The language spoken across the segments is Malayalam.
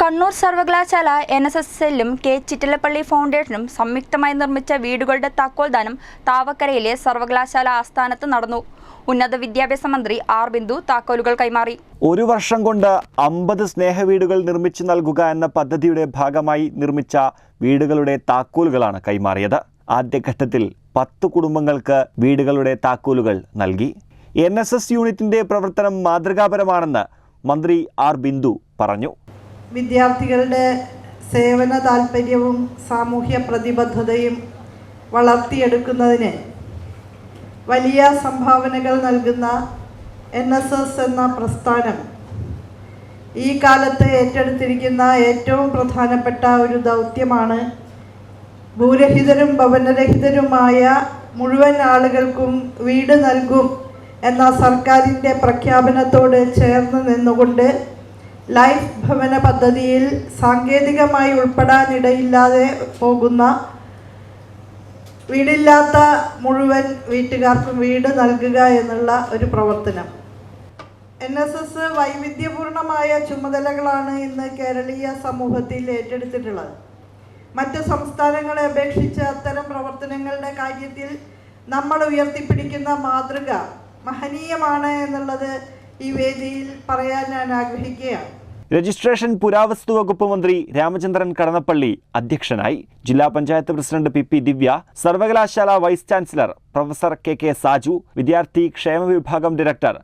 കണ്ണൂർ സർവകലാശാല NSS സെല്ലും കെ ചിറ്റലപ്പള്ളി ഫൗണ്ടേഷനും സംയുക്തമായി നിർമ്മിച്ച വീടുകളുടെ താക്കോൽദാനം താവക്കരയിലെ സർവകലാശാല ആസ്ഥാനത്ത് നടന്നു. ഉന്നത വിദ്യാഭ്യാസ മന്ത്രി ആർ ബിന്ദു താക്കോലുകൾ കൈമാറി. ഒരു വർഷം കൊണ്ട് 50 സ്നേഹവീടുകൾ നിർമ്മിച്ചു നൽകുക എന്ന പദ്ധതിയുടെ ഭാഗമായി നിർമ്മിച്ച വീടുകളുടെ താക്കോലുകളാണ് കൈമാറിയത്. ആദ്യഘട്ടത്തിൽ 10 കുടുംബങ്ങൾക്ക് വീടുകളുടെ താക്കോലുകൾ നൽകി. NSS യൂണിറ്റിന്റെ പ്രവർത്തനം മാതൃകാപരമാണെന്ന് മന്ത്രി ആർ ബിന്ദു പറഞ്ഞു. വിദ്യാർത്ഥികളുടെ സേവന താൽപ്പര്യവും സാമൂഹ്യ പ്രതിബദ്ധതയും വളർത്തിയെടുക്കുന്നതിന് വലിയ സംഭാവനകൾ നൽകുന്ന NSS എന്ന പ്രസ്ഥാനം ഈ കാലത്ത് ഏറ്റെടുത്തിരിക്കുന്ന ഏറ്റവും പ്രധാനപ്പെട്ട ഒരു ദൗത്യമാണ് ഭൂരഹിതരും ഭവനരഹിതരുമായ മുഴുവൻ ആളുകൾക്കും വീട് നൽകും എന്ന സർക്കാരിൻ്റെ പ്രഖ്യാപനത്തോട് ചേർന്ന് നിന്നുകൊണ്ട് ലൈഫ് ഭവന പദ്ധതിയിൽ സാങ്കേതികമായി ഉൾപ്പെടാനിടയില്ലാതെ പോകുന്ന വീടില്ലാത്ത മുഴുവൻ വീട്ടുകാർക്കും വീട് നൽകുക എന്നുള്ള ഒരു പ്രവർത്തനം. NSS വൈവിധ്യപൂർണമായ ചുമതലകളാണ് ഇന്ന് കേരളീയ സമൂഹത്തിൽ ഏറ്റെടുത്തിട്ടുള്ളത്. മറ്റ് സംസ്ഥാനങ്ങളെ അപേക്ഷിച്ച് അത്തരം പ്രവർത്തനങ്ങളുടെ കാര്യത്തിൽ നമ്മൾ ഉയർത്തിപ്പിടിക്കുന്ന മാതൃക മഹനീയമാണ് എന്നുള്ളത് ഈ വേദിയിൽ പറയാൻ ഞാൻ ആഗ്രഹിക്കുകയാണ്. രജിസ്ട്രേഷൻ പുരാവസ്തു വകുപ്പ് മന്ത്രി രാമചന്ദ്രൻ കടന്നപ്പള്ളി അധ്യക്ഷനായി. ജില്ലാ പഞ്ചായത്ത് പ്രസിഡന്റ് PP ദിവ്യ, സർവകലാശാല vice chancellor professor KK Saju, വിദ്യാർത്ഥി ക്ഷേമ വിഭാഗം director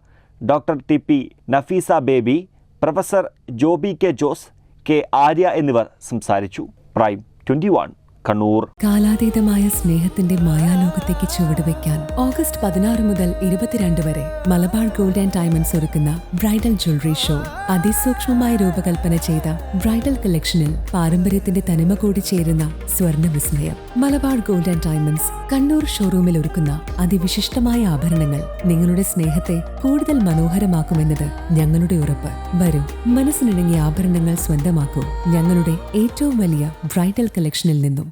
doctor TP Nafeesa Baby, professor Joby K Jose, K Arya എന്നിവർ സംസാരിച്ചു. പ്രൈം 21 കണ്ണൂർ. കാലാതീതമായ സ്നേഹത്തിന്റെ മായാലോകത്തേക്ക് ചുവടുവെക്കാൻ ഓഗസ്റ്റ് 16 മുതൽ 22 വരെ മലബാർ ഗോൾഡ് ആൻഡ് ഡയമണ്ട്സ് ഒരുക്കുന്ന ബ്രൈഡൽ ജ്വല്ലറി ഷോ. അതിസൂക്ഷ്മമായി രൂപകൽപ്പന ചെയ്ത ബ്രൈഡൽ കളക്ഷനിൽ പാരമ്പര്യത്തിന്റെ തനിമ കൂടി ചേരുന്ന സ്വർണ്ണ വിസ്മയം. Malabar gold and diamonds Kannur ഷോറൂമിൽ ഒരുക്കുന്ന അതിവിശിഷ്ടമായ ആഭരണങ്ങൾ നിങ്ങളുടെ സ്നേഹത്തെ കൂടുതൽ മനോഹരമാക്കുമെന്നത് ഞങ്ങളുടെ ഉറപ്പ്. വരൂ, മനസ്സിനിണങ്ങിയ ആഭരണങ്ങൾ സ്വന്തമാക്കൂ ഞങ്ങളുടെ ഏറ്റവും വലിയ ബ്രൈഡൽ കളക്ഷനിൽ നിന്നും.